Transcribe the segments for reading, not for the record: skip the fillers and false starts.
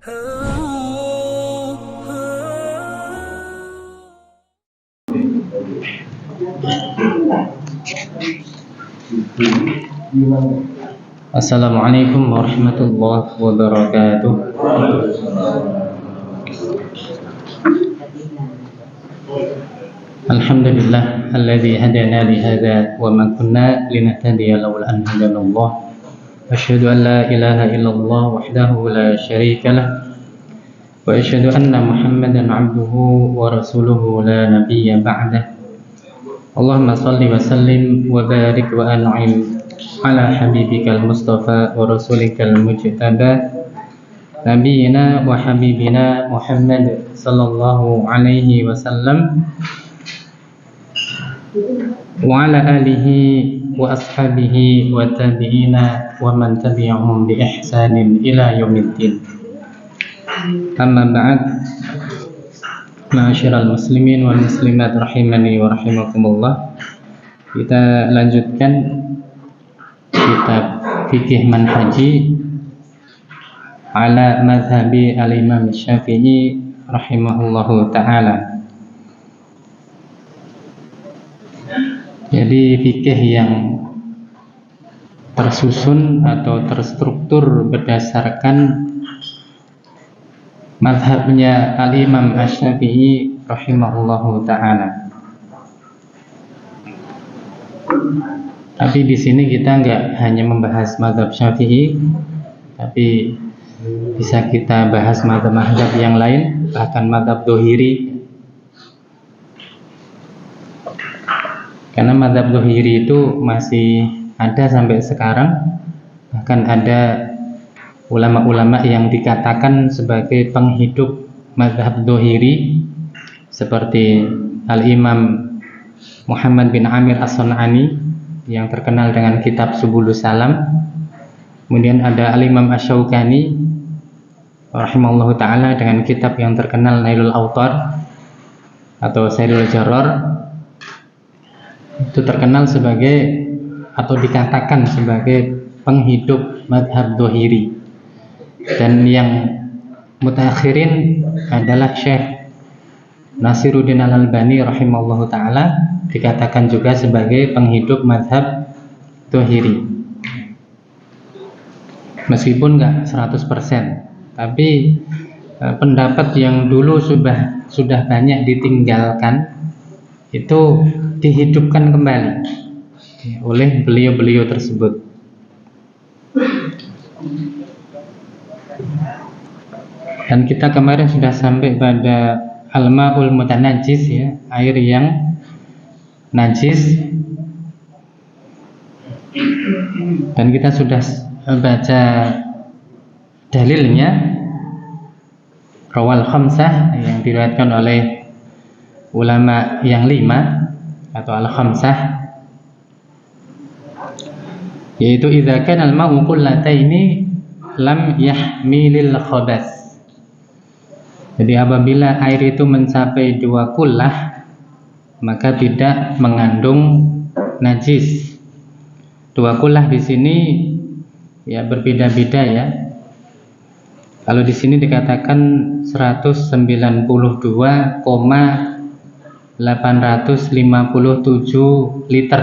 Assalamualaikum warahmatullahi wabarakatuh. Alhamdulillah alladzi hadana li hadza wa ma kunna linahtadiya laula an hadanallah. Asyhadu an la ilaha illallah wahdahu la syarika lah wa asyhadu anna Muhammadan 'abduhu wa rasuluhu la nabiyya ba'dah. Allahumma shalli wa sallim wa barik wa an'im ala habibikal mustafa wa rasulikal mujtaba nabiyina wa habibina Muhammad sallallahu alaihi wasallam wa ala alihi wa ashabihi wa tabi'ina wa man tabi'ahum bi ihsanin ila yaumiddin. Amma ba'd. Ma'asyiral muslimin wal muslimat rahimani wa rahimakumullah. Kita lanjutkan kitab fikih manhaji ala mazhabi al-Imam Syafi'i rahimahullahu ta'ala. Jadi fikih yang tersusun atau terstruktur berdasarkan mazhabnya al-Imam Syafi'i rahimahullahu ta'ala. Tapi di sini kita nggak hanya membahas mazhab Syafi'i, tapi bisa kita bahas mazhab-mazhab yang lain, bahkan mazhab Dhohiri. Karena mazhab Dhohiri itu masih ada sampai sekarang. Bahkan ada ulama-ulama yang dikatakan sebagai penghidup mazhab Dhohiri, seperti Al-Imam Muhammad bin Amir As-Sun'ani yang terkenal dengan kitab Subulus Salam. Kemudian ada Al-Imam Asy-Syaukani rahimahullahu ta'ala dengan kitab yang terkenal Nailul Awtar atau Sailul Jarrar. Itu terkenal sebagai atau dikatakan sebagai penghidup mazhab Dhohiri. Dan yang mutakhirin adalah Syekh Nasiruddin Al-Albani rahimahullahu ta'ala, dikatakan juga sebagai penghidup mazhab Dhohiri. Meskipun enggak 100%, tapi pendapat yang dulu sudah banyak ditinggalkan itu dihidupkan kembali oleh beliau-beliau tersebut. Dan kita kemarin sudah sampai pada al-ma'ul mutanajjis, ya, air yang najis. Dan kita sudah baca dalilnya, rawal khamsah, yang diriwayatkan oleh ulama yang 5 atau al-khamsah, yaitu idza kana al-ma'u qullataini lam yahmilil khabath. Jadi apabila air itu mencapai 2 kullah, maka tidak mengandung najis. 2 kullah di sini ya berbeda-beda, ya. Kalau di sini dikatakan 192,857 liter.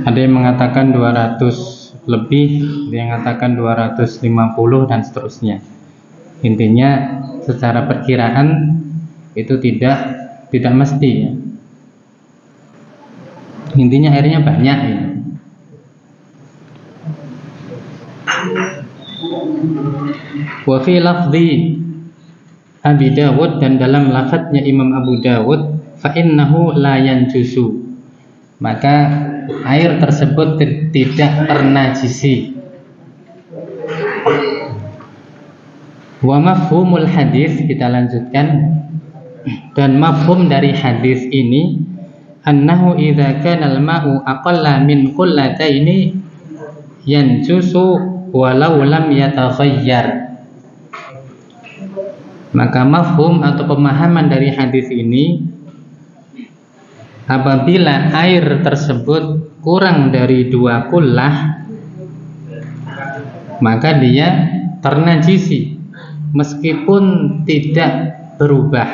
Ada yang mengatakan 200 lebih, ada yang mengatakan 250 dan seterusnya. Intinya secara perkiraan itu tidak mesti, ya. Intinya airnya banyak, ya. Wa fi lafzi Abi Dawud, dan dalam lafadznya Imam Abu Dawud, fa innahu la yanjusu, maka air tersebut tidak ternajisi. Wa mafhumul hadis, kita lanjutkan, dan mafhum dari hadis ini, annahu idza kana al-ma'u aqalla min qullataini yanjusu walau lam yataghayyar. Maka mafhum atau pemahaman dari hadis ini, apabila air tersebut kurang dari 2 kullah, maka dia ternajisi meskipun tidak berubah,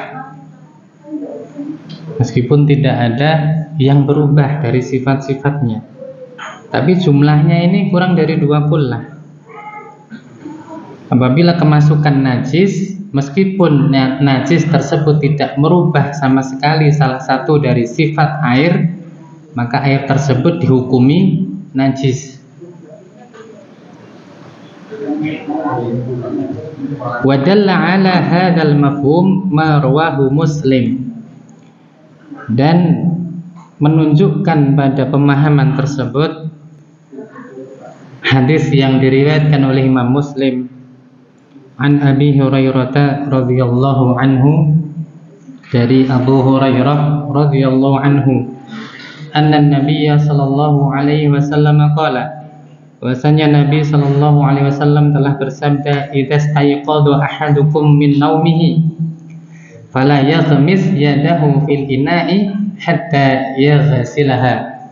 meskipun tidak ada yang berubah dari sifat-sifatnya, tapi jumlahnya ini kurang dari 2 kullah. Apabila kemasukan najis, meskipun najis tersebut tidak merubah sama sekali salah satu dari sifat air, maka air tersebut dihukumi najis. Wa dalla ala hadzal mafhum ma rawahu Muslim, dan menunjukkan pada pemahaman tersebut hadis yang diriwayatkan oleh Imam Muslim an Abi Hurairah radhiyallahu anhu, dari Abu Hurairah radhiyallahu anhu, anna Nabiy sallallahu alaihi wasallam qala, bahwasanya Nabi sallallahu alaihi wasallam telah bersabda, idza stayqadha ahadukum min naumihi fala yaghmis yadahu fil ina'i hatta yaghsilaha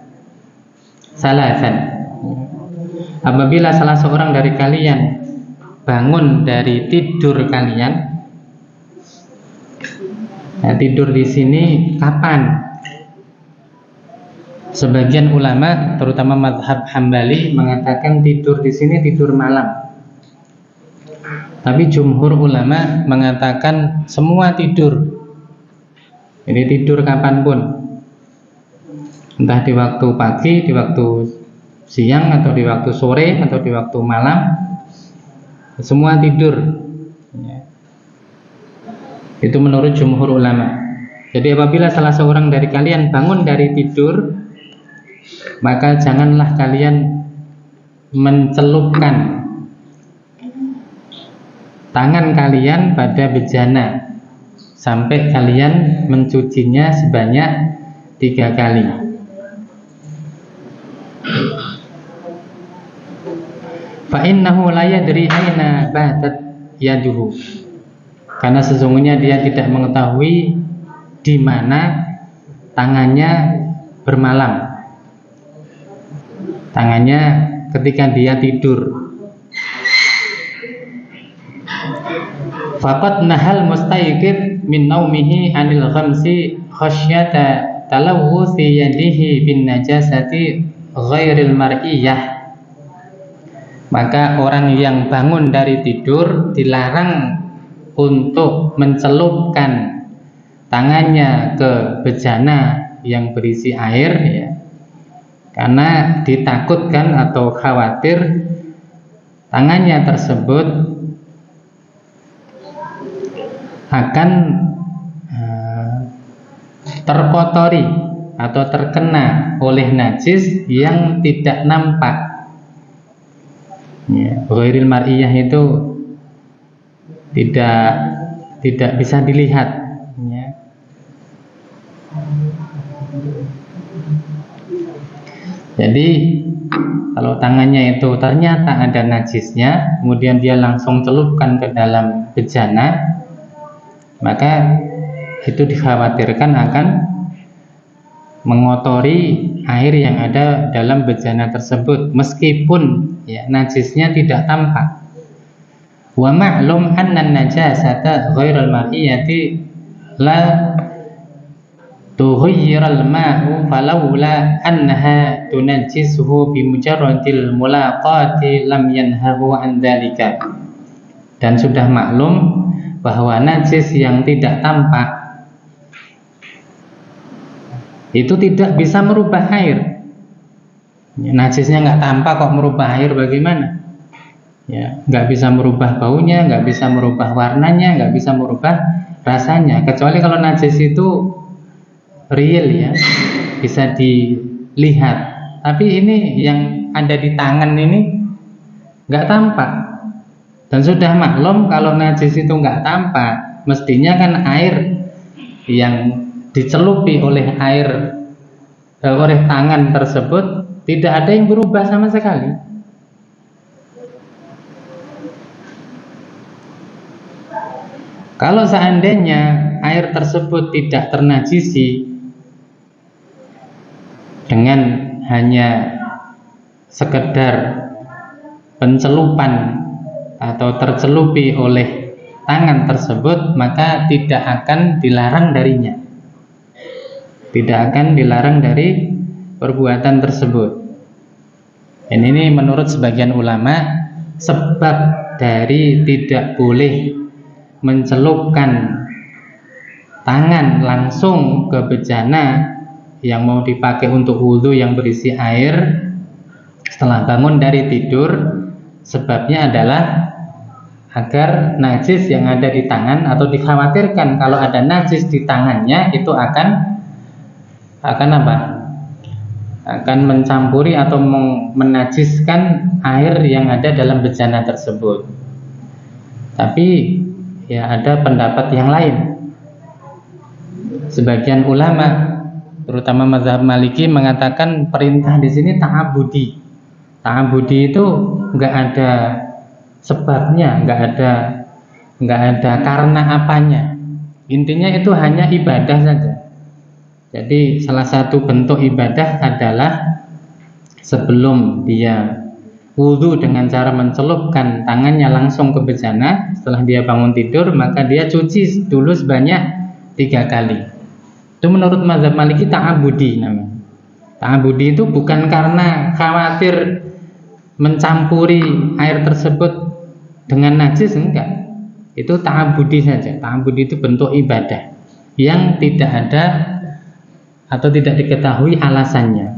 salasan. Apabila salah seorang dari kalian bangun dari tidur kalian, nah, tidur di sini kapan? Sebagian ulama, terutama mazhab Hambali, mengatakan tidur di sini tidur malam. Tapi jumhur ulama mengatakan semua tidur. Jadi tidur kapanpun, entah di waktu pagi, di waktu siang, atau di waktu sore, atau di waktu malam, semua tidur. Itu menurut jumhur ulama. Jadi apabila salah seorang dari kalian bangun dari tidur, maka janganlah kalian mencelupkan tangan kalian pada bejana sampai kalian mencucinya sebanyak 3 kali. Fa innahu la yadri aina batat yaduhu, karena sesungguhnya dia tidak mengetahui di mana tangannya bermalam, tangannya ketika dia tidur. Faqad nahal mustayqid min naumihi anil ghamsi khasyata talawuthi yadihi bin najasati ghairil mar'iyah. Maka orang yang bangun dari tidur dilarang untuk mencelupkan tangannya ke bejana yang berisi air, ya, karena ditakutkan atau khawatir tangannya tersebut akan terkotori atau terkena oleh najis yang tidak nampak. Ya, ghairil mar'iyah itu tidak bisa dilihat, ya. Jadi kalau tangannya itu ternyata ada najisnya, kemudian dia langsung celupkan ke dalam bejana, maka itu dikhawatirkan akan mengotori air yang ada dalam bejana tersebut, meskipun, ya, najisnya tidak tampak. Wa ma'lum anna najasata ghairal mar'iyati la tughayyiral ma'u falawla annaha tunajjisuhu bi mujarradil mulaqati lam yanhahu an dzalika. Dan sudah maklum bahwa najis yang tidak tampak itu tidak bisa merubah air. Ya, najisnya nggak tampak kok merubah air, bagaimana? Ya, nggak bisa merubah baunya, nggak bisa merubah warnanya, nggak bisa merubah rasanya. Kecuali kalau najis itu real, ya, bisa dilihat. Tapi ini yang ada di tangan ini nggak tampak. Dan sudah maklum kalau najis itu nggak tampak, mestinya kan air yang dicelupi oleh oleh tangan tersebut tidak ada yang berubah sama sekali. Kalau seandainya air tersebut tidak ternajisi dengan hanya sekedar pencelupan atau tercelupi oleh tangan tersebut, maka tidak akan dilarang darinya, tidak akan dilarang dari perbuatan tersebut. Dan ini menurut sebagian ulama sebab dari tidak boleh mencelupkan tangan langsung ke bejana yang mau dipakai untuk wudhu yang berisi air setelah bangun dari tidur, sebabnya adalah agar najis yang ada di tangan, atau dikhawatirkan kalau ada najis di tangannya itu akan apa? Akan mencampuri atau menajiskan air yang ada dalam bejana tersebut. Tapi ya ada pendapat yang lain. Sebagian ulama, terutama mazhab Maliki, mengatakan perintah di sini ta'abudi. Ta'abudi itu nggak ada sebabnya, nggak ada karena apanya. Intinya itu hanya ibadah saja. Jadi salah satu bentuk ibadah adalah sebelum dia wudhu dengan cara mencelupkan tangannya langsung ke bejana, setelah dia bangun tidur maka dia cuci dulu sebanyak 3 kali. Itu menurut mazhab Maliki ta'abudi namanya. Ta'abudi itu bukan karena khawatir mencampuri air tersebut dengan najis, enggak. Itu ta'abudi saja. Ta'abudi itu bentuk ibadah yang tidak ada atau tidak diketahui alasannya.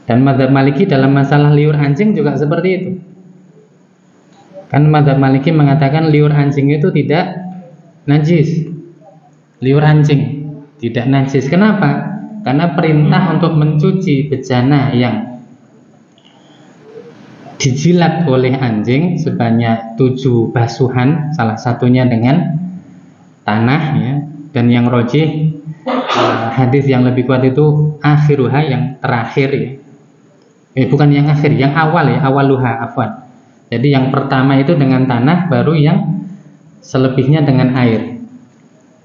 Dan mazhab Maliki dalam masalah liur anjing juga seperti itu. Kan mazhab Maliki mengatakan liur anjing itu tidak najis. Liur anjing tidak najis. Kenapa? Karena perintah untuk mencuci bejana yang dijilat oleh anjing sebanyak 7 basuhan, salah satunya dengan tanah ya. Dan yang rojih, hadis yang lebih kuat itu akhiruha, yang terakhir ya. Bukan yang akhir, yang awal ya, awaluha afwan. Jadi yang pertama itu dengan tanah, baru yang selebihnya dengan air.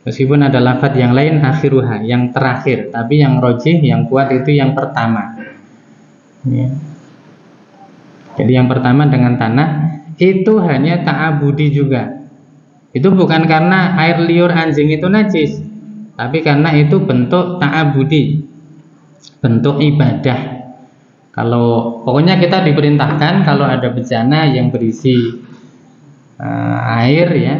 Meskipun ada lafaz yang lain akhiruha, yang terakhir, tapi yang rojih, yang kuat itu yang pertama ya. Jadi yang pertama dengan tanah itu hanya ta'abudi juga. Itu bukan karena air liur anjing itu najis, tapi karena itu bentuk ta'abudi, bentuk ibadah. Kalau pokoknya kita diperintahkan kalau ada bejana yang berisi air ya,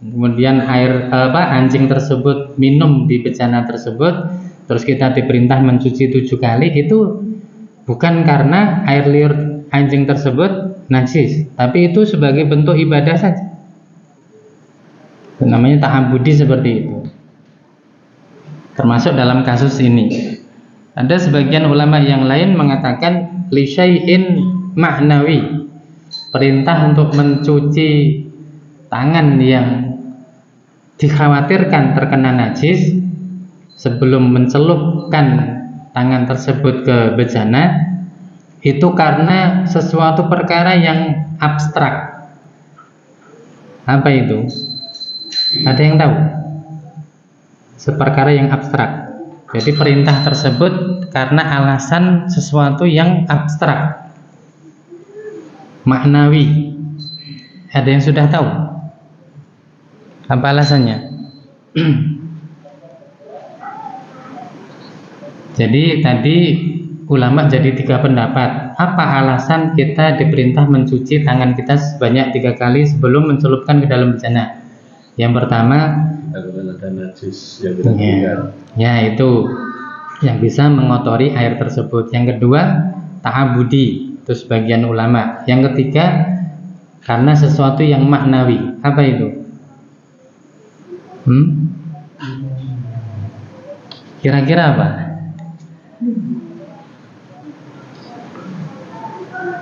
kemudian anjing tersebut minum di bejana tersebut, terus kita diperintah mencuci 7 kali, itu bukan karena air liur anjing tersebut najis, tapi itu sebagai bentuk ibadah saja. Itu namanya ta'abudi seperti itu. Termasuk dalam kasus ini. Ada sebagian ulama yang lain mengatakan li syai'in ma'nawi, perintah untuk mencuci tangan yang dikhawatirkan terkena najis sebelum mencelupkan tangan tersebut ke bejana, itu karena sesuatu perkara yang abstrak. Apa itu? Ada yang tahu? Seperkara yang abstrak. Jadi perintah tersebut karena alasan sesuatu yang abstrak, maknawi. Ada yang sudah tahu? Apa alasannya? Jadi tadi ulama jadi 3 pendapat. Apa alasan kita diperintah mencuci tangan kita sebanyak 3 kali sebelum mencelupkan ke dalam bejana? Yang pertama, ada najis yang kita ya itu yang bisa mengotori air tersebut. Yang kedua, ta'abudi, itu sebagian ulama. Yang ketiga, karena sesuatu yang maknawi. Apa itu? Kira-kira apa?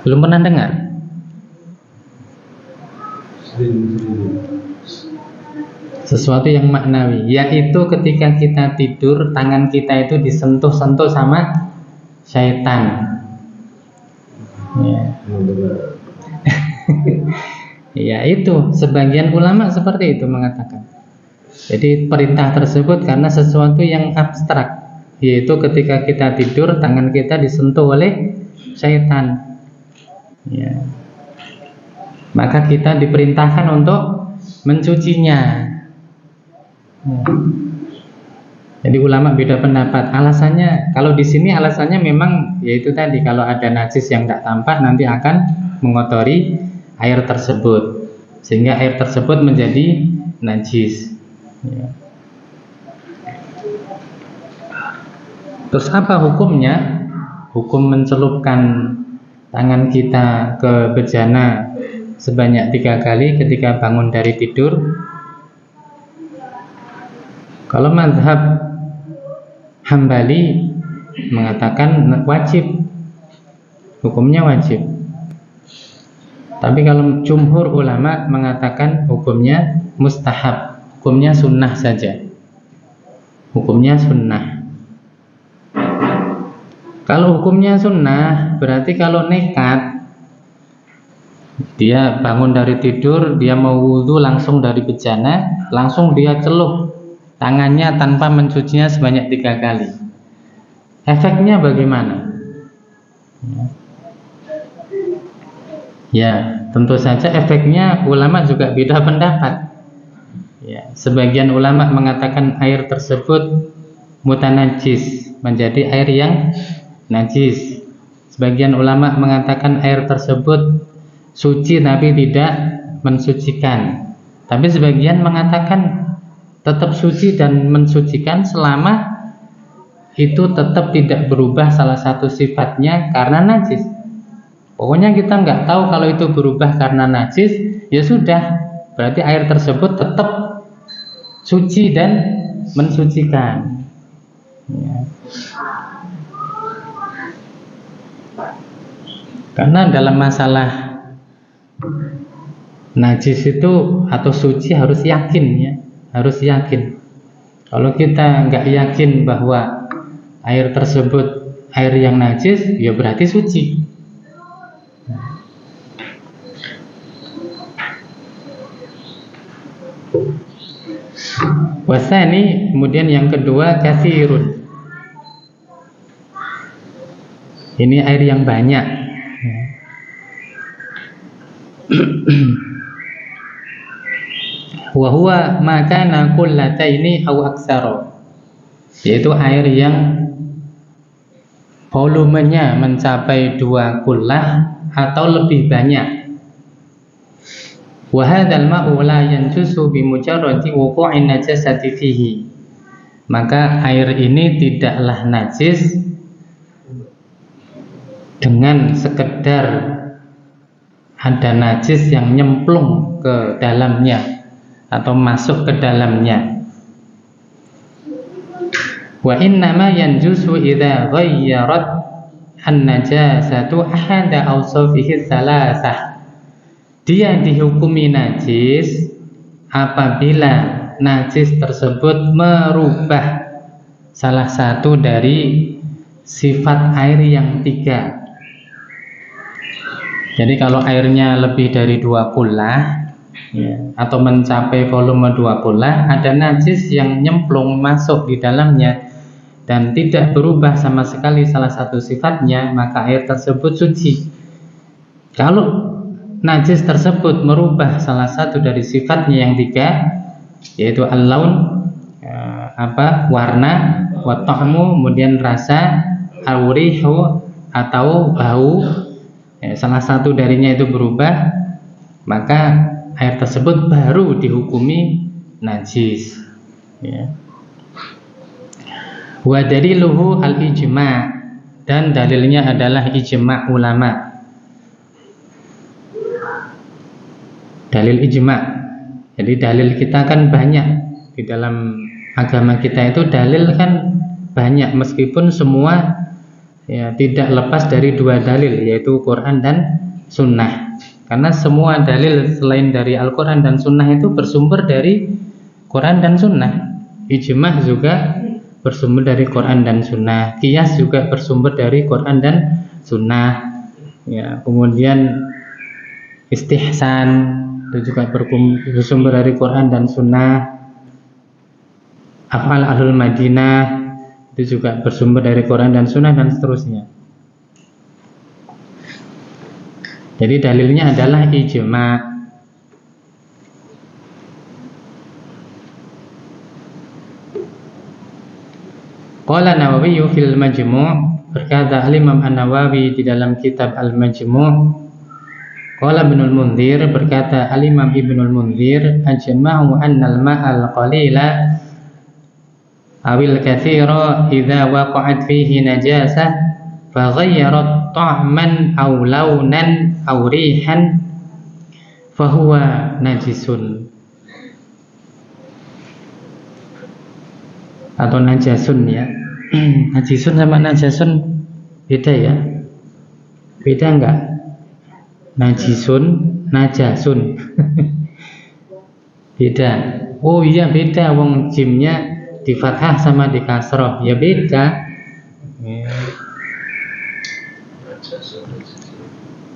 Belum pernah dengar? Sesuatu yang maknawi, yaitu ketika kita tidur, tangan kita itu disentuh-sentuh sama syaitan ya. Ya itu, sebagian ulama seperti itu mengatakan. Jadi perintah tersebut karena sesuatu yang abstrak, yaitu ketika kita tidur tangan kita disentuh oleh syaitan. Ya. Maka kita diperintahkan untuk mencucinya. Ya. Jadi ulama beda pendapat. Alasannya, kalau di sini alasannya memang yaitu tadi, kalau ada najis yang tidak tampak nanti akan mengotori air tersebut, sehingga air tersebut menjadi najis. Ya. Terus apa hukumnya? Hukum mencelupkan tangan kita ke bejana sebanyak 3 kali ketika bangun dari tidur. Kalau mazhab Hambali mengatakan wajib, hukumnya wajib. Tapi kalau jumhur ulama mengatakan hukumnya mustahab, hukumnya sunnah saja. Hukumnya sunnah. Kalau hukumnya sunnah, berarti kalau nekat, dia bangun dari tidur, dia mau wudhu langsung dari bejana, langsung dia celup tangannya tanpa mencucinya sebanyak 3 kali. Efeknya bagaimana? Ya, tentu saja efeknya ulama juga beda pendapat. Ya, sebagian ulama mengatakan air tersebut mutanajis, menjadi air yang najis. Sebagian ulama mengatakan air tersebut suci tapi tidak mensucikan. Tapi sebagian mengatakan tetap suci dan mensucikan selama itu tetap tidak berubah salah satu sifatnya karena najis. Pokoknya kita nggak tahu kalau itu berubah karena najis, ya sudah, berarti air tersebut tetap suci dan mensucikan. Ya. Karena dalam masalah najis itu atau suci harus yakin, ya, harus yakin. Kalau kita nggak yakin bahwa air tersebut air yang najis, ya berarti suci. Wasani, kemudian yang kedua katsirun. Ini air yang banyak. Wa huwa ma kana qullataini aw aktsara. Yaitu air yang volumenya mencapai 2 kullah atau lebih banyak. Wa hadzal ma'u la yanjusu bi mujarradi wuqu'in najasati fihi. Maka air ini tidaklah najis dengan sekedar ada najis yang nyemplung ke dalamnya atau masuk ke dalamnya. Wa innama yanjusu idza ghayyarat an-najasatu ahada awsafihi tsalasah. Dia dihukumi najis apabila najis tersebut merubah salah satu dari sifat air yang 3. Jadi kalau airnya lebih dari 2 kullah, ya, atau mencapai volume 2 kullah, ada najis yang nyemplung masuk di dalamnya dan tidak berubah sama sekali salah satu sifatnya, maka air tersebut suci. Kalau najis tersebut merubah salah satu dari sifatnya yang 3, yaitu al-laun, warna, wa ta'mu, kemudian rasa, al-rihu atau bau, ya, salah satu darinya itu berubah, maka air tersebut baru dihukumi najis. Ya. Wa daliluhu al-ijma', dan dalilnya adalah ijma' ulama. Dalil ijma'. Jadi dalil kita kan banyak di dalam agama kita, itu dalil kan banyak, meskipun semua ya tidak lepas dari 2 dalil, yaitu Quran dan Sunnah. Karena semua dalil selain dari Al-Quran dan Sunnah itu bersumber dari Quran dan Sunnah. Ijma' juga bersumber dari Quran dan Sunnah. Qiyas juga bersumber dari Quran dan Sunnah. Ya, kemudian istihsan itu juga bersumber dari Quran dan Sunnah. Af'al ahlul Madinah itu juga bersumber dari Quran dan Sunnah dan seterusnya. Jadi dalilnya adalah ijma'. Qala Nawawi fil Majmu', berkata Imam An-Nawawi di dalam kitab Al-Majmu'. Qala Ibnul Munzir, berkata Al-Imam Ibnul Munzir, ajma'u anna al-ma'al qalila awil katsira idza waqa'at fihi najasah fa ghayyarat ta'man aw launan aw rihan fa huwa najisun atau najasun ya. Najisun sama najasun beda ya? Beda enggak? Najisun, najasun beda. Oh iya beda, wong jimnya di fathah sama di kasroh ya beda.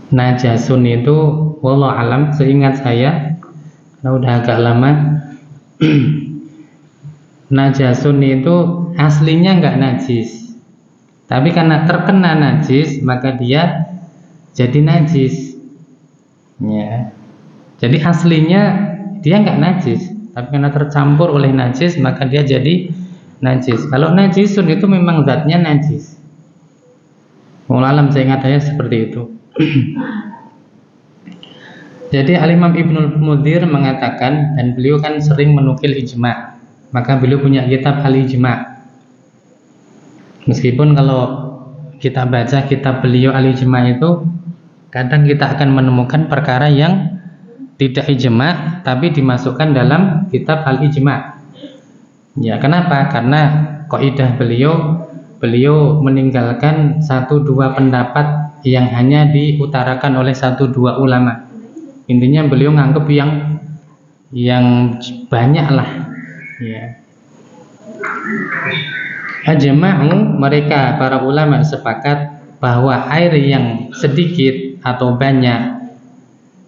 Najasun itu wallahu alam, seingat saya karena udah agak lama najasun itu aslinya enggak najis, tapi karena terkena najis maka dia jadi najis ya. Jadi aslinya dia enggak najis, tapi karena tercampur oleh najis maka dia jadi najis. Kalau najisun itu memang zatnya najis. Wallahu alam, saya ingat saya seperti itu. Jadi Al-Imam Ibnul Munzir mengatakan, dan beliau kan sering menukil ijma', maka beliau punya kitab Al-Ijma'. Meskipun kalau kita baca kitab beliau Al-Ijma' itu kadang kita akan menemukan perkara yang tidak ijma' tapi dimasukkan dalam kitab Al-Ijma'. Ya, kenapa? Karena kaidah beliau meninggalkan 1-2 pendapat yang hanya diutarakan oleh 1-2 ulama. Intinya beliau nganggep yang banyak lah ya. Ajma'u, mereka para ulama sepakat bahwa air yang sedikit atau banyak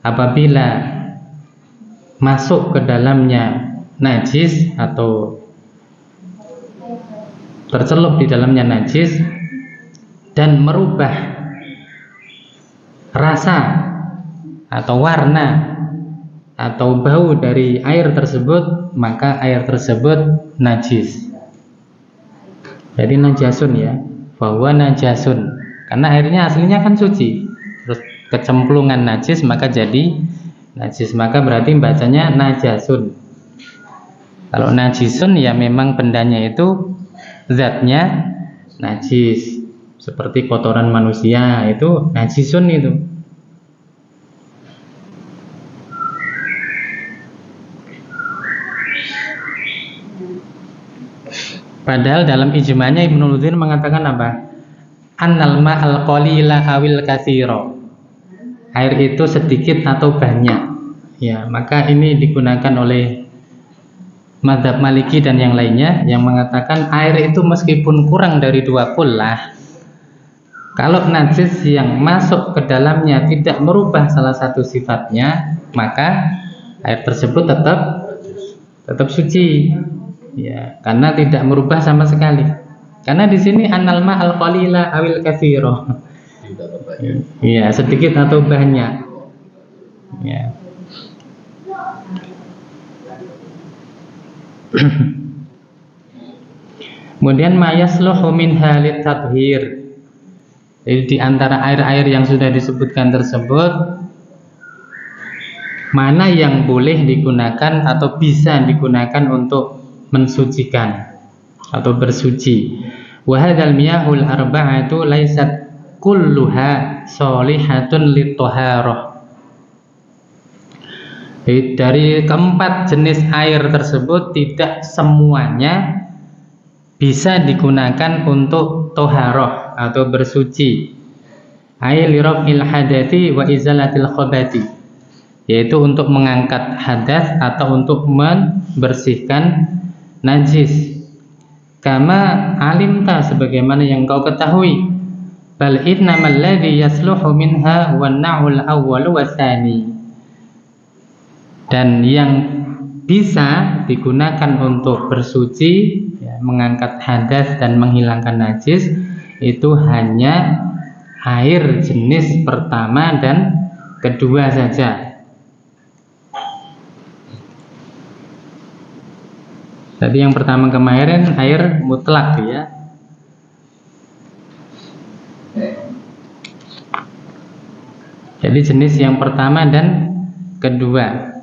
apabila masuk ke dalamnya najis atau tercelup di dalamnya najis dan merubah rasa atau warna atau bau dari air tersebut, maka air tersebut najis. Jadi najasun ya, bahwa najasun, karena airnya aslinya kan suci, terus kecemplungan najis maka jadi najis, maka berarti bacanya najasun. Kalau najisun ya memang bendanya itu zatnya najis, seperti kotoran manusia itu najisun itu. Padahal dalam ijma'nya Ibnu Munzir mengatakan apa? Annal ma'al qalila awil katsira. Air itu sedikit atau banyak. Ya, maka ini digunakan oleh mazhab Maliki dan yang lainnya yang mengatakan air itu meskipun kurang dari 2 kullah, kalau najis yang masuk ke dalamnya tidak merubah salah satu sifatnya, maka air tersebut tetap suci. Ya, karena tidak merubah sama sekali. Karena di sini annal ma'al qalila awil katsira. Ya, sedikit atau banyak. Ya. Kemudian mayasluhu min halit tathhir. Jadi di antara air-air yang sudah disebutkan tersebut, mana yang boleh digunakan atau bisa digunakan untuk mensucikan atau bersuci. Wa hadzal miyahul arba'atu laysat kulluha shalihatun lit-thaharah. Dari keempat jenis air tersebut tidak semuanya bisa digunakan untuk toharoh atau bersuci. Ay li raf'il hadathi wa izalatil khabati, yaitu untuk mengangkat hadas atau untuk membersihkan najis. Kama alimta, sebagaimana yang kau ketahui. Bal innamal ladzi yasluhu minha wan na'ul awwal wa tsani. Dan yang bisa digunakan untuk bersuci ya, mengangkat hadas dan menghilangkan najis itu hanya air jenis pertama dan kedua saja. Tadi yang pertama kemarin air mutlak ya. Jadi jenis yang pertama dan kedua.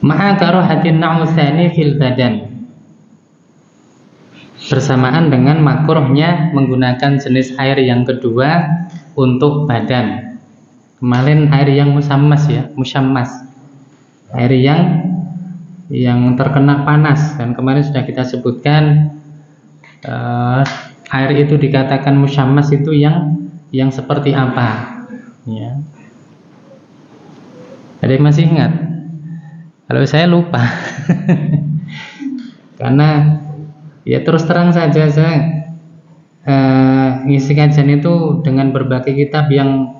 Ma'a karahatin na'usani fil badan, bersamaan dengan makruhnya menggunakan jenis air yang kedua untuk badan. Kemarin air yang musammas ya, musammas, air yang terkena panas, dan kemarin sudah kita sebutkan air itu dikatakan musammas itu yang seperti apa ya. Ada yang masih ingat? Kalau saya lupa karena ya terus terang saja saya ngisi kajian itu dengan berbagai kitab yang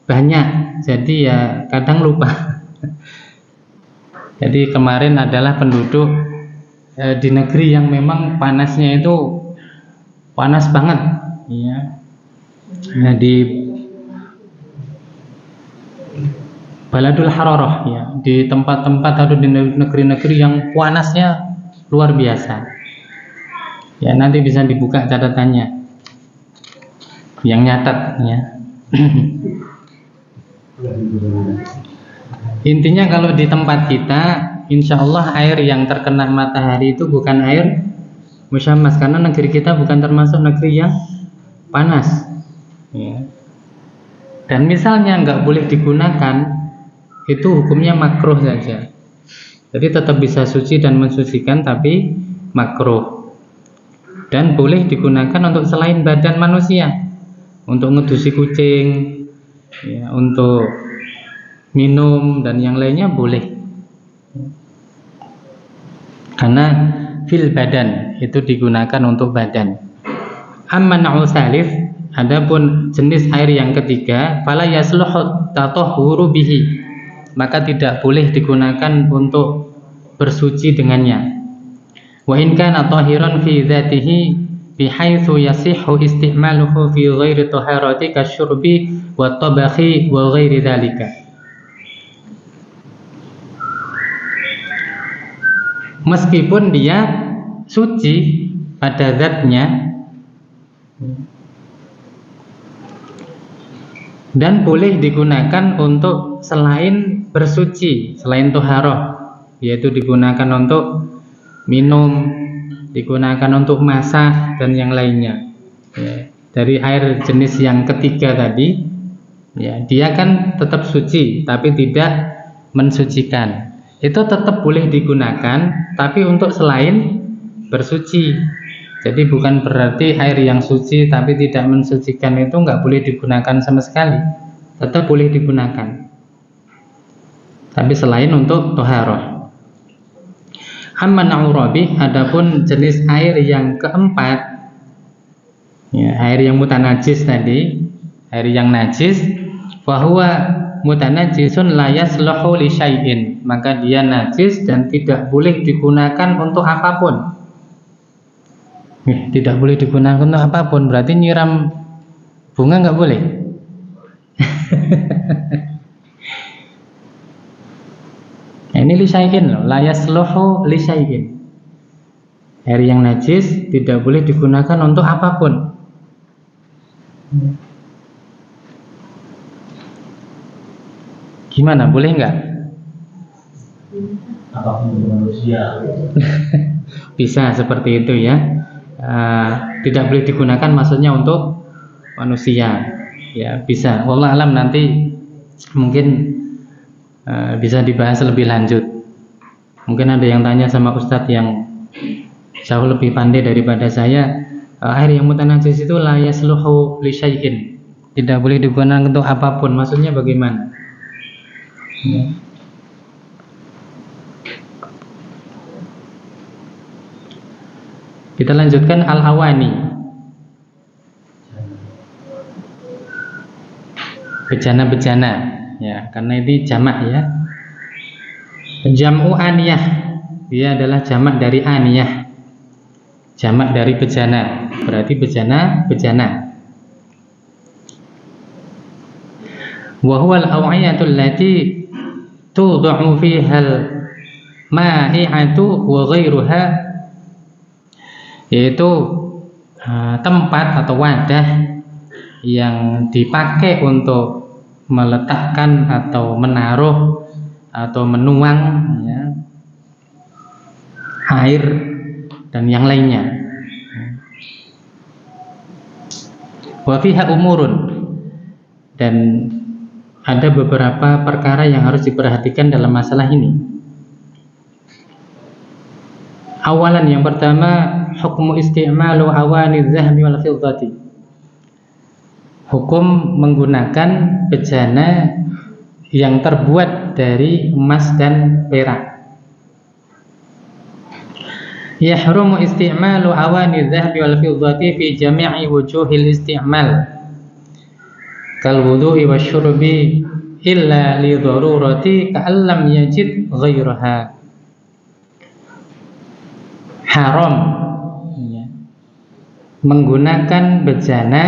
banyak, jadi ya kadang lupa. Jadi kemarin adalah penduduk di negeri yang memang panasnya itu panas banget ya. Nah, di Baladul Hararah ya, di tempat-tempat atau di negeri-negeri yang panasnya luar biasa. Ya, nanti bisa dibuka catatannya yang nyatat ya. Intinya kalau di tempat kita, insya Allah air yang terkena matahari itu bukan air musyammas, karena negeri kita bukan termasuk negeri yang panas ya. Dan misalnya nggak boleh digunakan, itu hukumnya makruh saja. Jadi tetap bisa suci dan mensucikan, tapi makruh. Dan boleh digunakan untuk selain badan manusia, untuk ngedusi kucing ya, untuk minum dan yang lainnya boleh, karena fil badan itu digunakan untuk badan. Amma na'u salif, adapun jenis air yang ketiga, fala yasluhu tatahhuru bihi, maka tidak boleh digunakan untuk bersuci dengannya. Wa in kana tahiran fi dzatihi bihaitsu yasihhu isti'maluhu fi ghairi taharati kasyurbi wa tabakhi wa ghairi dzalika. Meskipun dia suci pada zatnya dan boleh digunakan untuk selain bersuci, selain toharoh, yaitu digunakan untuk minum, digunakan untuk masak dan yang lainnya ya. Dari air jenis yang ketiga tadi ya, dia kan tetap suci tapi tidak mensucikan, itu tetap boleh digunakan tapi untuk selain bersuci. Jadi bukan berarti air yang suci tapi tidak mensucikan itu nggak boleh digunakan sama sekali, tetap boleh digunakan tapi selain untuk toharoh. Amma na'urabi, adapun jenis air yang keempat ya, air yang mutanajis tadi, air yang najis, fahuwa mutanajisun la yasluhu li syai'in, maka dia najis dan tidak boleh digunakan untuk apapun. Tidak boleh digunakan untuk apapun, berarti nyiram bunga nggak boleh. Ini li syai'in loh, la yasluhu li syai'in. Air yang najis tidak boleh digunakan untuk apapun. Gimana, boleh nggak? Apapun manusia. Bisa seperti itu ya. Tidak boleh digunakan maksudnya untuk manusia ya, bisa. Wallah alam, nanti mungkin bisa dibahas lebih lanjut. Mungkin ada yang tanya sama Ustadz yang jauh lebih pandai daripada saya, air yang mutanajis itu la yasluhu li syai'in, tidak boleh digunakan untuk apapun, maksudnya bagaimana ya. Kita lanjutkan al-awani. bejana-bejana ya, karena ini jamak ya. Jam'u aniyah, dia adalah jamak dari aniyah, jamak dari bejana, berarti bejana-bejana. Wa huwa al-aw'iyatu allati tud'u fiha al-ma'i'atu wa ghairuha, yaitu tempat atau wadah yang dipakai untuk meletakkan atau menaruh atau menuang ya, air dan yang lainnya. Wa fiha umurun, dan ada beberapa perkara yang harus diperhatikan dalam masalah ini. Awalan, yang pertama, hukmu isti'malu awani dzahbi wal fiddati, hukum menggunakan bejana yang terbuat dari emas dan perak. Yahrumu isti'malu awani dzahbi wal fiddati fi jami'i wujuhil isti'mal kal wudu'i wasyurbi illa li darurati ka'allam yajid ghairaha. Haram ya, menggunakan bejana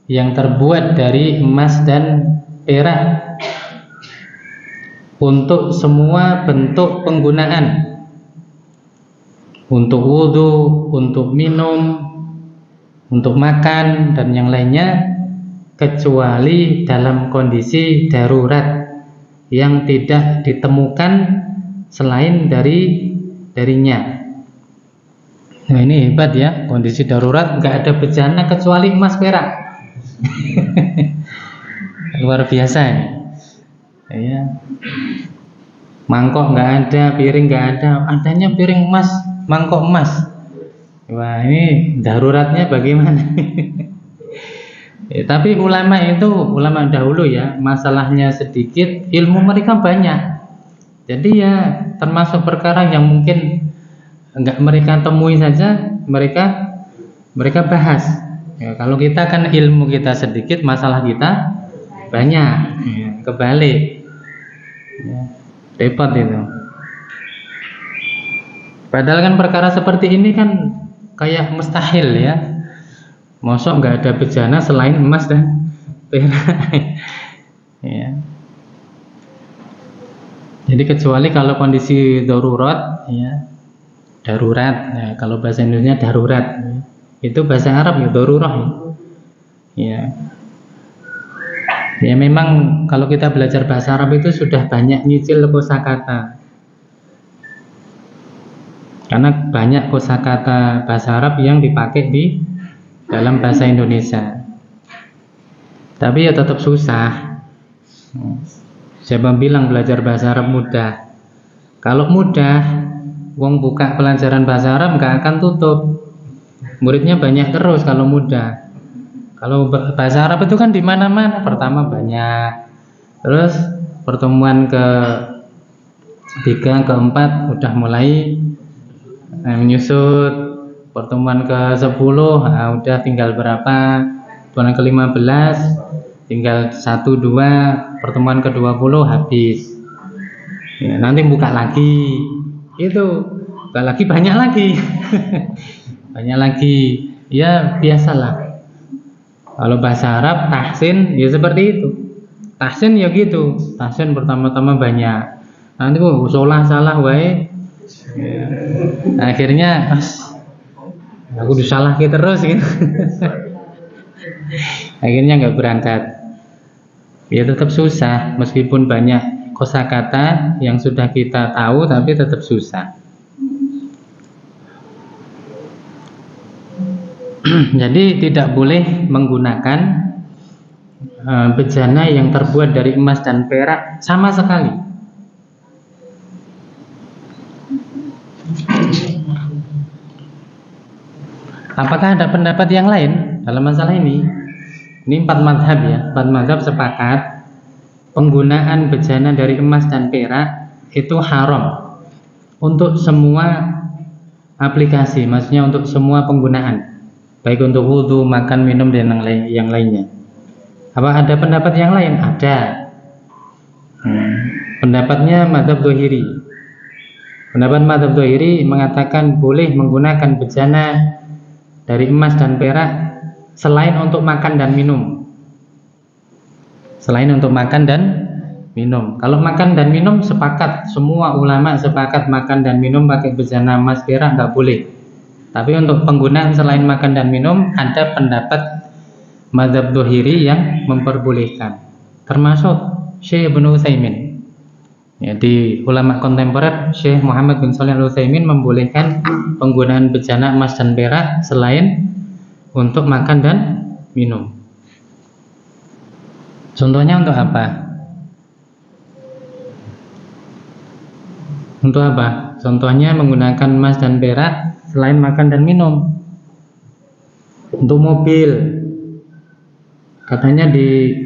yang terbuat dari emas dan perak untuk semua bentuk penggunaan, untuk wudhu, untuk minum, untuk makan dan yang lainnya, kecuali dalam kondisi darurat yang tidak ditemukan selain darinya. Nah, ini hebat ya, kondisi darurat nggak ada bejana kecuali emas perak. Luar biasa ini ya. Mangkok nggak ada, piring nggak ada, adanya piring emas, mangkok emas. Wah, ini daruratnya bagaimana? Ya, tapi ulama dahulu ya, masalahnya sedikit, ilmu mereka banyak. Jadi ya termasuk perkara yang mungkin enggak mereka temui saja, mereka bahas. Ya, kalau kita kan ilmu kita sedikit, masalah kita banyak, ya, kebalik. Ya, repot itu. Padahal kan perkara seperti ini kan kayak mustahil ya. Mosok nggak ada bejana selain emas dan perak. Ya. Jadi kecuali kalau kondisi darurat ya. Darurat, ya, kalau bahasa Indonesia darurat, ya. Itu bahasa Arab ya darurah ya. Ya memang kalau kita belajar bahasa Arab itu sudah banyak nyicil kosakata, karena banyak kosakata bahasa Arab yang dipakai di dalam bahasa Indonesia. Tapi ya tetap susah. Siapa bilang belajar bahasa Arab mudah? Kalau mudah, wong buka pelajaran bahasa Arab nggak akan tutup, muridnya banyak terus kalau mudah. Kalau bahasa Arab itu kan di mana-mana, pertama banyak, terus pertemuan ke-3, ke-4 udah mulai menyusut, pertemuan ke-10 udah tinggal berapa, pertemuan ke-15 tinggal 1-2, pertemuan ke-20 habis. Ya, nanti buka lagi. Itu buka lagi banyak lagi. Banyak lagi. Ya biasalah. Kalau bahasa Arab tahsin ya seperti itu. Tahsin ya gitu. Tahsin pertama-tama banyak. Nanti salah wae. Ya. Akhirnya aku disalah terus gitu. Akhirnya nggak berangkat. Ya tetap susah meskipun banyak kosakata yang sudah kita tahu, tapi tetap susah. Jadi tidak boleh menggunakan bejana yang terbuat dari emas dan perak sama sekali. Apakah ada pendapat yang lain dalam masalah ini? Ini 4 mazhab ya, 4 mazhab sepakat penggunaan bejana dari emas dan perak itu haram untuk semua aplikasi, maksudnya untuk semua penggunaan, baik untuk wudhu, makan, minum dan yang lainnya. Apa ada pendapat yang lain? Ada. Pendapatnya mazhab Dzahiri. Pendapat mazhab Dzahiri mengatakan boleh menggunakan bejana dari emas dan perak selain untuk makan dan minum. Selain untuk makan dan minum. Kalau makan dan minum sepakat, semua ulama sepakat makan dan minum pakai bejana emas perak nggak boleh. Tapi untuk penggunaan selain makan dan minum ada pendapat mazhab Dzahiri yang memperbolehkan, termasuk Syekh Ibnu Utsaimin. Ya, di ulama kontemporer Syekh Muhammad bin Shalih Al-Utsaimin membolehkan penggunaan bejana emas dan perak selain untuk makan dan minum. Contohnya untuk apa? Untuk apa? Contohnya menggunakan emas dan perak selain makan dan minum. Untuk mobil, katanya di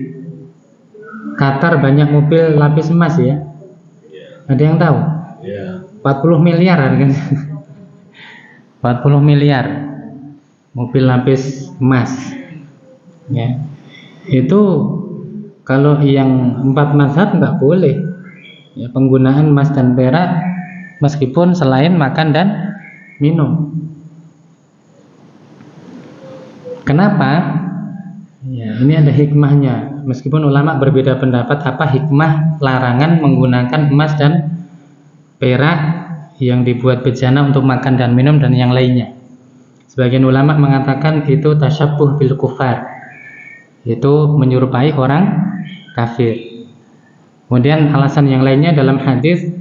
Qatar banyak mobil lapis emas ya. Ada yang tahu? 40 miliar harganya. 40 miliar mobil lapis emas. Ya. Itu kalau yang 4 mazhab nggak boleh. Ya, penggunaan emas dan perak meskipun selain makan dan minum. Kenapa? Ya, ini ada hikmahnya. Meskipun ulama berbeda pendapat apa hikmah larangan menggunakan emas dan perak yang dibuat bejana untuk makan dan minum dan yang lainnya. Sebagian ulama mengatakan itu tasyabbuh bil kufar, itu menyerupai orang kafir. Kemudian alasan yang lainnya dalam hadis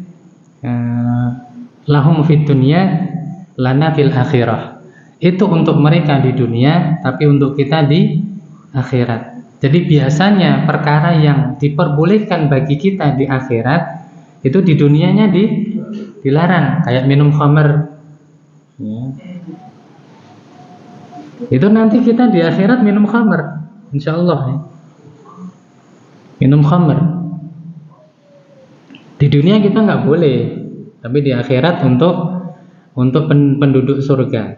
lahum fid dunya lana fil akhirah. Itu untuk mereka di dunia, tapi untuk kita di akhirat. Jadi biasanya perkara yang diperbolehkan bagi kita di akhirat itu di dunianya dilarang, kayak minum khamr. Ya. Itu nanti kita di akhirat minum khamr, insyaallah ya. Minum khamr. Di dunia kita nggak boleh, tapi di akhirat untuk penduduk surga,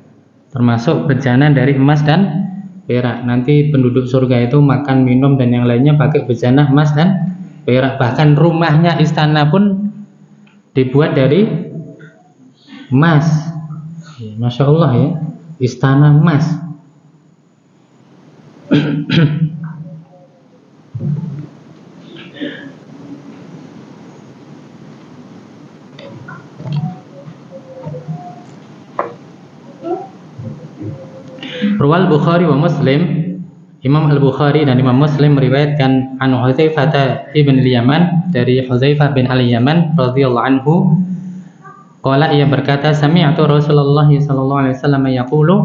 termasuk bejana dari emas dan perak. Nanti penduduk surga itu makan, minum dan yang lainnya pakai bejana emas dan perak. Bahkan rumahnya, istana pun dibuat dari emas. Masya Allah ya, istana emas. Ruwal Bukhari wa Muslim, Imam Al-Bukhari dan Imam Muslim meriwayatkan an Hudzaifah ibn al-Yaman, dari Hudzaifah bin al-Yaman radhiyallahu anhu, qala, ia berkata, sami'tu Rasulullah sallallahu alaihi wasallam yaqulu,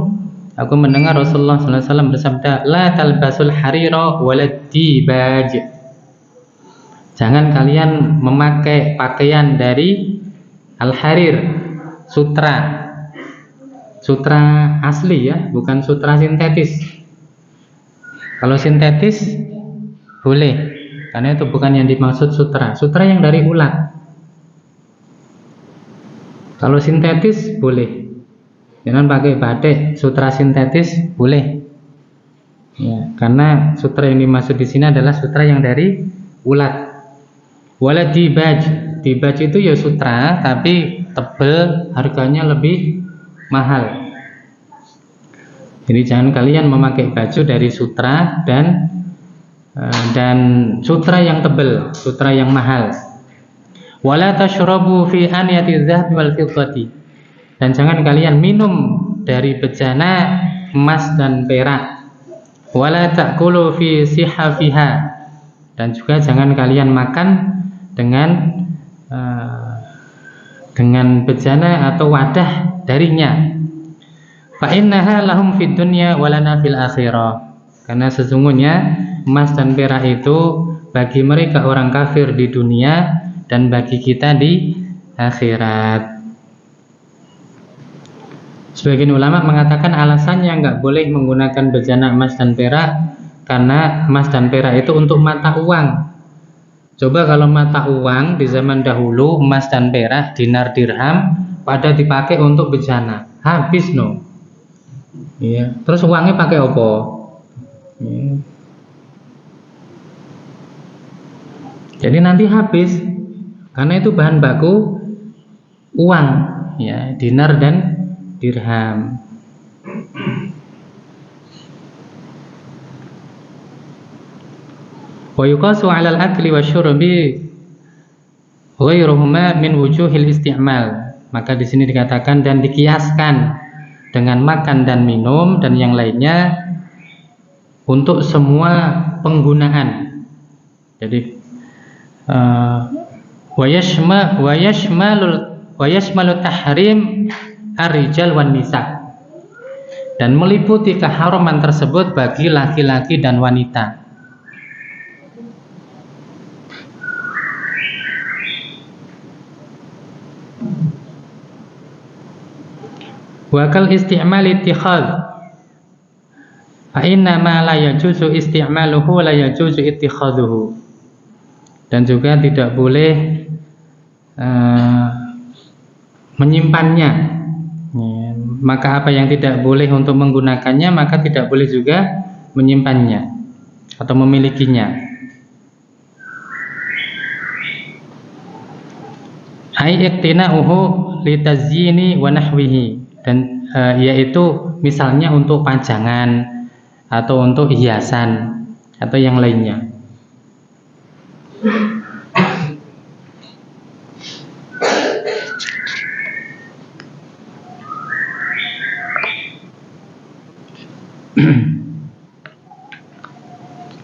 aku mendengar Rasulullah sallallahu alaihi wasallam bersabda, la talbasul harira walad dibaj. Jangan kalian memakai pakaian dari al-harir, sutra asli ya, bukan sutra sintetis. Kalau sintetis boleh, karena itu bukan yang dimaksud sutra yang dari ulat. Kalau sintetis boleh, jangan pakai batik sutra sintetis boleh ya, karena sutra yang dimaksud di sini adalah sutra yang dari ulat. Wala dibaj itu ya sutra tapi tebal, harganya lebih mahal. Jadi jangan kalian memakai baju dari sutra dan sutra yang tebal, sutra yang mahal. Wala tashrabu fi aniyati dzahab wal fiddati, dan jangan kalian minum dari bejana emas dan perak. Wala ta'kulu fi sihafiha, dan juga jangan kalian makan dengan bejana atau wadah darinya. Fa innaha lahum fid dunya wa lana fil akhirah, karena sesungguhnya emas dan perak itu bagi mereka orang kafir di dunia dan bagi kita di akhirat. Sebagian ulama mengatakan alasannya nggak boleh menggunakan bejana emas dan perak karena emas dan perak itu untuk mata uang. Coba kalau mata uang di zaman dahulu, emas dan perak, dinar dirham pada dipakai untuk bejana, habis no. Iya. Terus uangnya pakai apa? Ya. Jadi nanti habis, karena itu bahan baku uang, ya, dinar dan dirham. Wa yuqasu 'ala al-akli wasyurbi ghairuhuma min wujuhil isti'mal. Maka di sini dikatakan dan dikiaskan dengan makan dan minum dan yang lainnya untuk semua penggunaan. Jadi wa yashmalu tahrim ar-rijal wan nisa, dan meliputi keharaman tersebut bagi laki-laki dan wanita. Wa kal isti'mal ittikhadh fa inna ma la yajuzu isti'maluhu la yajuzu ittikhadhuhu. Dan juga tidak boleh menyimpannya, ya, maka apa yang tidak boleh untuk menggunakannya maka tidak boleh juga menyimpannya atau memilikinya. Ai iqtina'uhu litazyini wa nahwihi, dan yaitu misalnya untuk pajangan atau untuk hiasan atau yang lainnya.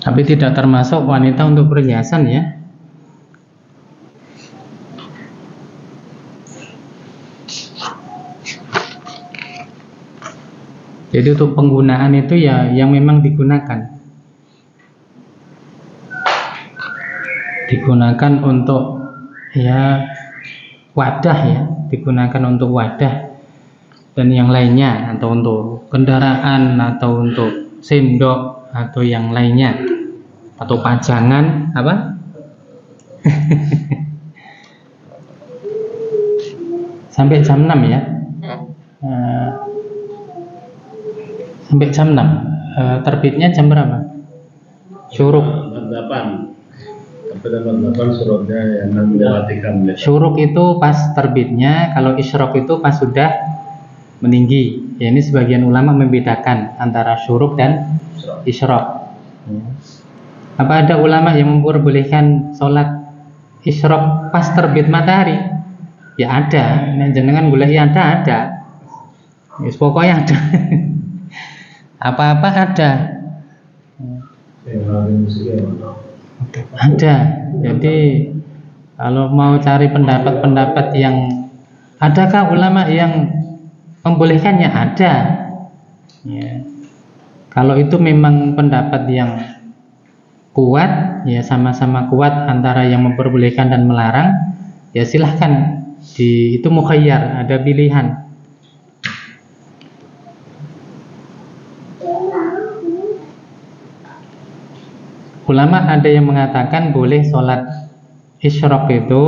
Tapi tidak termasuk wanita untuk perhiasan, ya. Jadi untuk penggunaan itu ya yang memang digunakan untuk ya wadah, ya, digunakan untuk wadah dan yang lainnya, atau untuk kendaraan atau untuk sendok atau yang lainnya, atau pajangan apa? Sampai jam 6 ya. Sampai jam 6. Terbitnya jam berapa? Syuruk. 8. Sampai 8 surutnya yang 6 dilewatikan. Syuruk itu pas terbitnya, kalau isyrok itu pas sudah meninggi. Ya, ini sebagian ulama membedakan antara syuruk dan isyrok. Apa ada ulama yang memperbolehkan sholat isyrok pas terbit matahari? Ya ada. Nah, jenengan golek ya ada. Ya, pokoknya ada. Apa-apa ada. Ada. Jadi kalau mau cari pendapat-pendapat yang adakah ulama yang membolehkannya, ada. Ya. Kalau itu memang pendapat yang kuat, ya sama-sama kuat antara yang memperbolehkan dan melarang, ya silahkan. Itu mukhayyar, ada pilihan. Ulama ada yang mengatakan boleh sholat isyrok itu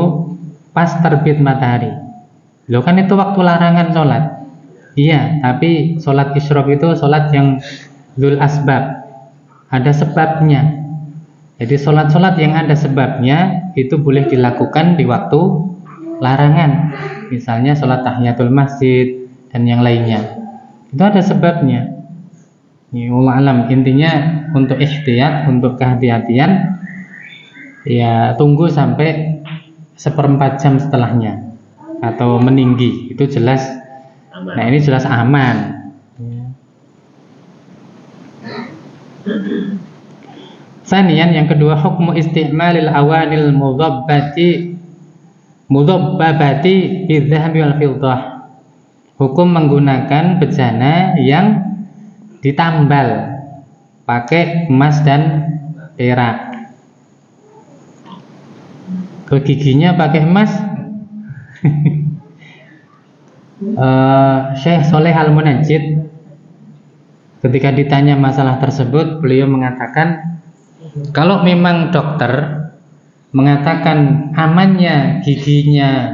pas terbit matahari. Loh, kan itu waktu larangan sholat. Iya, tapi sholat isyrok itu sholat yang dzul asbab, ada sebabnya. Jadi sholat-sholat yang ada sebabnya itu boleh dilakukan di waktu larangan. Misalnya sholat tahiyatul masjid dan yang lainnya. Itu ada sebabnya. Ya, wallahu alam, intinya untuk ihtiyat, untuk kehati-hatian, ya tunggu sampai 1/4 jam setelahnya atau meninggi, itu jelas aman. Nah, ini jelas aman, ya. Sanian, yang kedua, hukmu isti'malil awanil mudabbabati bidzahabi wal fiddah. Hukum menggunakan bejana yang ditambal pakai emas dan perak. Giginya pakai emas. Syekh Sholeh Al-Munajjid ketika ditanya masalah tersebut, beliau mengatakan kalau memang dokter mengatakan amannya giginya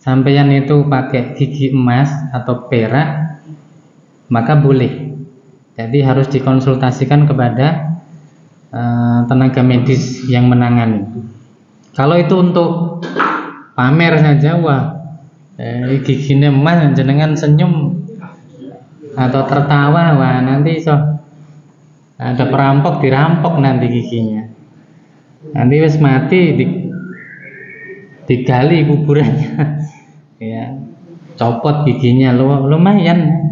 sampeyan itu pakai gigi emas atau perak, maka boleh. Jadi harus dikonsultasikan kepada tenaga medis yang menangani. Kalau itu untuk pamer saja, wah, giginya emas, jenengan senyum atau tertawa, wah nanti ada perampok dirampok nanti giginya. Nanti wis mati digali kuburannya, ya, copot giginya, lumayan.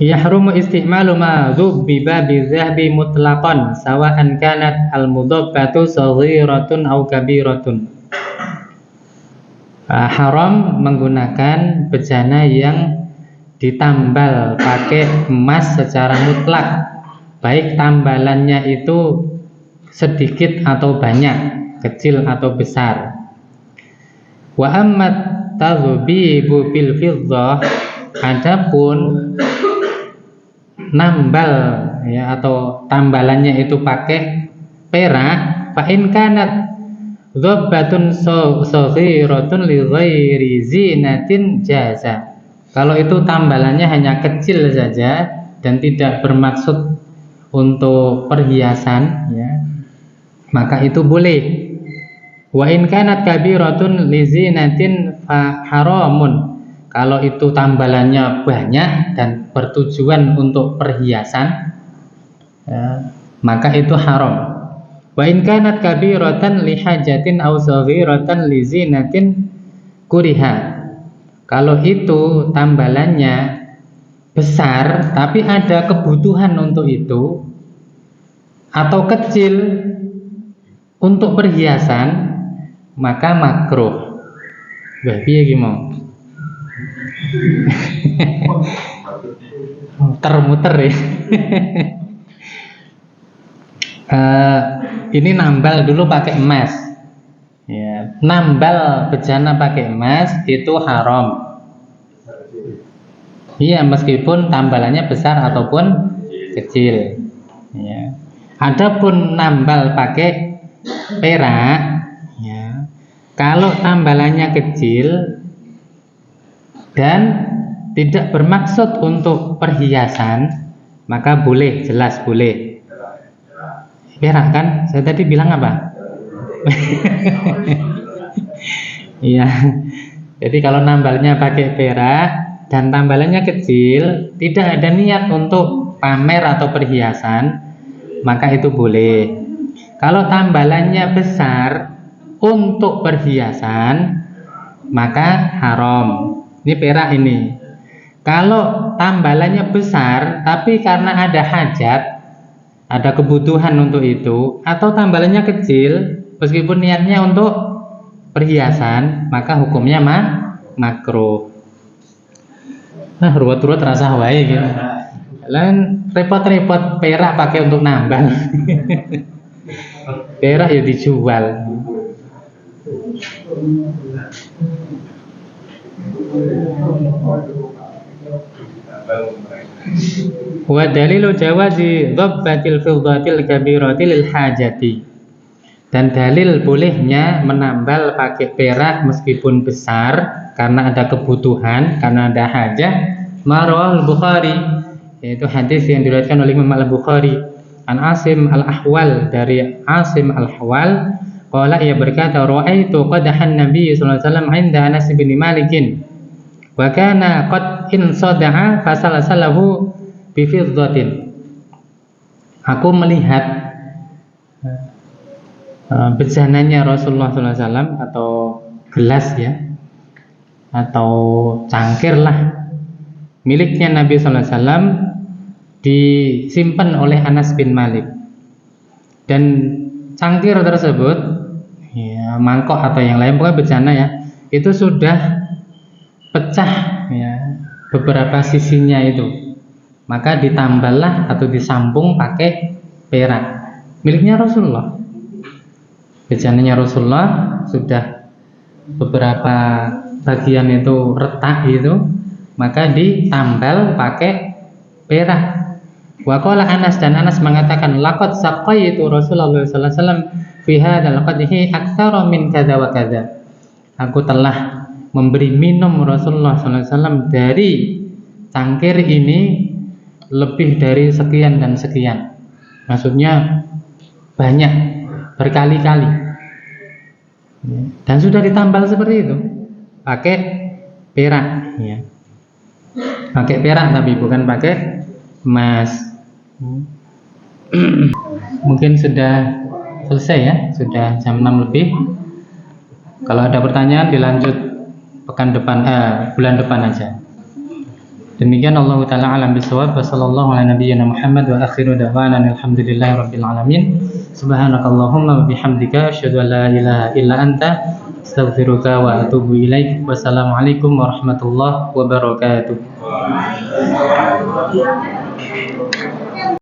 Yahrumu isti'malu ma dzubbiba bizahbi mutlaqan sawa'an kanat al-mudabbatu saghiratun aw kabiratun. Haram menggunakan bejana yang ditambal pakai emas secara mutlak, baik tambalannya itu sedikit atau banyak, kecil atau besar. Wa ammat tadhbibu bil fiddah, adapun nambal ya atau tambalannya itu pakai perak, fa in kanat dzabbatun saghiratun li ghairi zinatin jaza. Kalau itu tambalannya hanya kecil saja dan tidak bermaksud untuk perhiasan, ya, maka itu boleh. Wa in kanat kabiratun li zinatin fa haramun. Kalau itu tambalannya banyak dan bertujuan untuk perhiasan, ya, maka itu haram. Wa in kanat kabiratan li hajatin aw saghiratan li zinatin kuriha. Kalau itu tambalannya besar tapi ada kebutuhan untuk itu, atau kecil untuk perhiasan, maka makruh. Wah, piye iki mau? Muter-muter ya. Ini nambal dulu pakai emas, ya, nambal bejana pakai emas itu haram. Iya, meskipun tambalannya besar ataupun kecil, ya. Adapun nambal pakai perak, ya, kalau tambalannya kecil dan tidak bermaksud untuk perhiasan, maka boleh, jelas boleh. Perak kan? Saya tadi bilang apa? Iya. Jadi kalau nambalnya pakai perak dan tambalannya kecil, tidak ada niat untuk pamer atau perhiasan, maka itu boleh. Kalau tambalannya besar untuk perhiasan, maka haram. Ini perak ini. Kalau tambalannya besar tapi karena ada hajat, ada kebutuhan untuk itu, atau tambalannya kecil meskipun niatnya untuk perhiasan, maka hukumnya makruh. Nah, ruwet-ruwet rasa wae gitu. Lain repot-repot perak pakai untuk nambal. Perak ya dijual. Wa dalilu jawazi dhabbatil fiddatil kabirati lil hajati. Dan dalil bolehnya menambal pakai perak meskipun besar karena ada kebutuhan, karena ada hajah, marwahul Bukhari, yaitu hadis yang diriwayatkan oleh Imam Al-Bukhari an Asim Al-Ahwal, dari Asim Al-Ahwal, qala, ia berkata, ra'aitu qadahan Nabi sallallahu alaihi wasallam 'inda Anas bin Malik wa kana qad insada'a fasalasalahu bi fiddatin. Aku melihat bejananya Rasulullah SAW atau gelas, ya, atau cangkir lah miliknya Nabi SAW, disimpan oleh Anas bin Malik, dan cangkir tersebut, ya, mangkok atau yang lain, pokoknya bejana, ya, itu sudah pecah, ya, beberapa sisinya itu, maka ditamballah atau disambung pakai perak miliknya Rasulullah. Bejananya Rasulullah sudah beberapa bagian itu retak gitu, maka ditambal pakai perak. Wa qala Anas, dan Anas mengatakan, laqad saqaitu Rasulullah sallallahu alaihi wasallam fi hadzal qadhi aktsara min kadza wa kadza. Aku telah memberi minum Rasulullah sallallahu alaihi wasallam dari cangkir ini lebih dari sekian dan sekian. Maksudnya banyak, berkali-kali. Dan sudah ditambal seperti itu, pakai perak, ya. Pakai perak tapi bukan pakai emas. Mungkin sudah selesai ya, sudah jam 6 lebih. Kalau ada pertanyaan dilanjut pekan depan, bulan depan aja. Demikian Allah Ta'ala alam bisawab. Wa sallallahu ala nabiyyina Muhammad wa akhiru da'wana alhamdulillahi rabbil alamin. Subhanakallahumma wa bihamdika asyhadu an la ilaha illa anta astaghfiruka wa atubu ilaik. Wassalamualaikum warahmatullahi wabarakatuh.